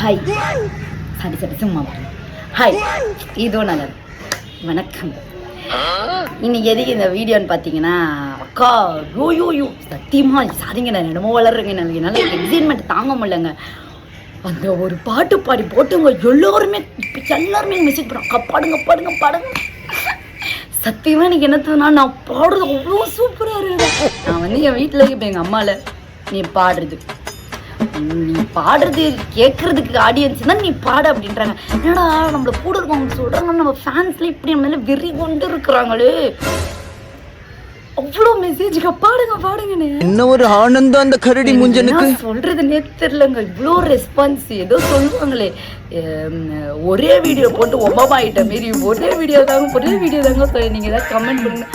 Hi சரி சும்மா hi இதோ நல்லது வணக்கம். இன்னைக்கு எதுக்கு இந்த வீடியோன்னு பார்த்தீங்கன்னா, அக்கா யூ சத்தியமா சாரிங்க, நான் என்னமோ வளர்றேங்க, என்னால் எக்ஸைட்மெண்ட் தாங்க முடியலங்க. அந்த ஒரு பாட்டு பாடி போட்டுங்க எல்லாருமே மெசேஜ் பண்ணுறாங்க, அக்கா பாடுங்க. சத்தியமாக எனக்கு என்னத்துனா, நான் பாடுறது அவ்வளோ சூப்பராக இருக்குது. நான் வந்து என் வீட்டில் இப்போ எங்கள் அம்மாவில் நீ பாடுறது கேட்கறதுக்கு ஆடியன்ஸ் தான் நீ பாடு அப்படின்றாங்க. என்னடா நம்மள கூட இருக்கவங்க சொல்றாங்க, நம்ம ஃபேன்ஸ்ல இப்படி நம்ம மேல வெறி கொண்டு இருக்கிறாங்களே, அவ்வளோ மெசேஜுக்கு பாடுங்கன்னு என்ன ஒரு ஆனந்தம் அந்த கரடி முஞ்சனுக்கு. சொல்றதுன்னே தெரியலங்க, இவ்வளோ ரெஸ்பான்ஸ். ஏதோ சொல்லுவாங்களே, ஒரே வீடியோ போட்டு ஒபாமா ஆகிட்ட மாரி ஒரே வீடியோ தாங்க சொல்லி நீங்கள் ஏதாவது கமெண்ட் பண்ணுங்க.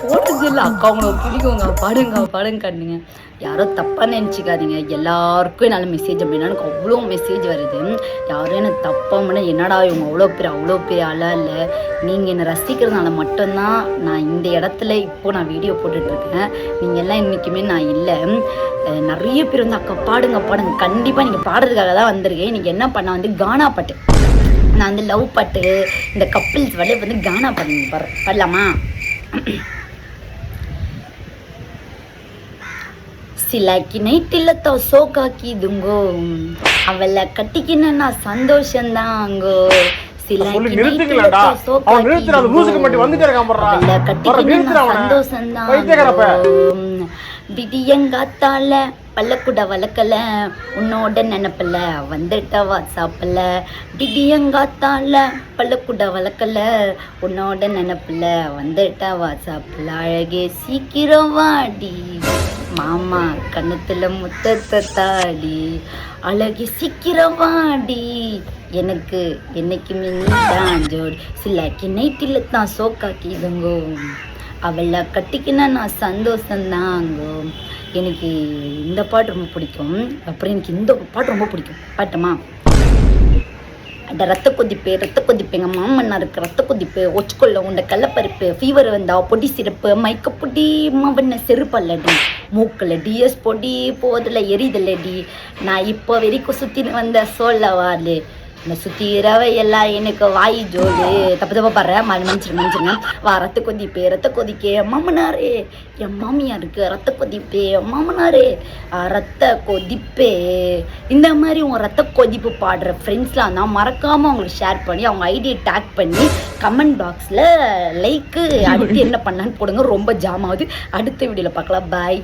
போடுறது இல்லை அக்கா, உங்களுக்கு பிடிக்குங்க, பாடுங்க. யாரோ தப்பாக நினச்சிக்காதீங்க. எல்லாருக்கும் என்னால் மெசேஜ் அப்படின்னா எனக்கு அவ்வளோ மெசேஜ் வருது. யாரும் எனக்கு தப்பாக பண்ண, என்னடா இவங்க அவ்வளோ பெரிய ஆளாக இல்லை. நீங்கள் என்னை ரசிக்கிறதுனால மட்டும்தான் நான் இந்த இடத்துல இப்போது நான் வீடியோ போட்டுட்ருக்கேன். நீங்கள் எல்லாம் இன்றைக்குமே நான் இல்லை. நிறைய பேர் வந்து அக்கா பாடுங்க, கண்டிப்பாக நீங்கள் பாடுறதுக்காக தான் வந்திருக்கேன். இன்றைக்கி என்ன பண்ண வந்து கானா பாட்டு, நான் வந்து லவ் பாட்டு, இந்த கப்பிள்ஸ் வழியை வந்து கானா பாடுங்க பாடலாமா? சிலாக்கி நைட்டில் சோக்காக்கி துங்கோ, அவளை கட்டிக்கின நான் சந்தோஷந்தாங்கோ. சிலாக்கி நைட்டில் சோக்காக்கி அவளை கட்டிக்கின நான் சந்தோஷந்தாங்கோ. விடியங்காத்தால பல்லக்குட வளர்க்கல, உன்னோட நினப்பில் வந்துட்ட வாட்ஸ்அப்பில். விடியங்காத்தால பல்லக்குட வளர்க்கல, உன்னோட நினப்பில் வந்துட்ட வாட்ஸ்அப்பில். அழகே சீக்கிரம் வாடி மாமா கண்ணத்துல முத்தத்தை தாடி, அழகி சீக்கிரம் வாடி எனக்கு என்னைக்குமே நீ தான் ஜோடி. சிலாக்கி நைட்டில் தான் சோக்காக்கி இதுங்கோ, அவளை கட்டிக்கினா நான் சந்தோஷந்தாங்கோ. எனக்கு இந்த பாட்டு ரொம்ப பிடிக்கும். அப்புறம் எனக்கு இந்த பாட்டு ரொம்ப பிடிக்கும். பாட்டுமா? அந்த ரத்த கொதிப்பு எங்கள் மாமன்னா இருக்கு. ரத்த கொதிப்பு ஒச்சுக்கொள்ள உண்ட கடலப்பருப்பு, ஃபீவர் வந்தா பொடி சிறப்பு, மயக்கப்பொடி மாவண்ண செருப்பல்லடி, மூக்கில் டிஎஸ் பொடி போதில் எரிதல்லடி. நான் இப்போ வரைக்கும் சுற்றின்னு வந்த சொல்லவாள் இந்த சுத்திரவை எல்லாம் எனக்கு வாய் ஜோடு. தப்பு பாடுறேன், மன்னிச்சிருங்க. வா ரத்த கொதிக்க மாமனாரே, என் மாமியாருக்கு ரத்த கொதிப்பே மாமனாரே, ரத்த கொதிப்பே. இந்த மாதிரி உங்கள் ரத்த கொதிப்பு பாடுற ஃப்ரெண்ட்ஸ்லாம் தான் மறக்காமல் அவங்களுக்கு ஷேர் பண்ணி அவங்க ஐடியை டேக் பண்ணி கமெண்ட் பாக்ஸில் லைக்கு அடுத்து என்ன பண்ணான்னு போடுங்க. ரொம்ப ஜாம் ஆகுது. அடுத்த வீடியோவில் பார்க்கலாம். பாய்.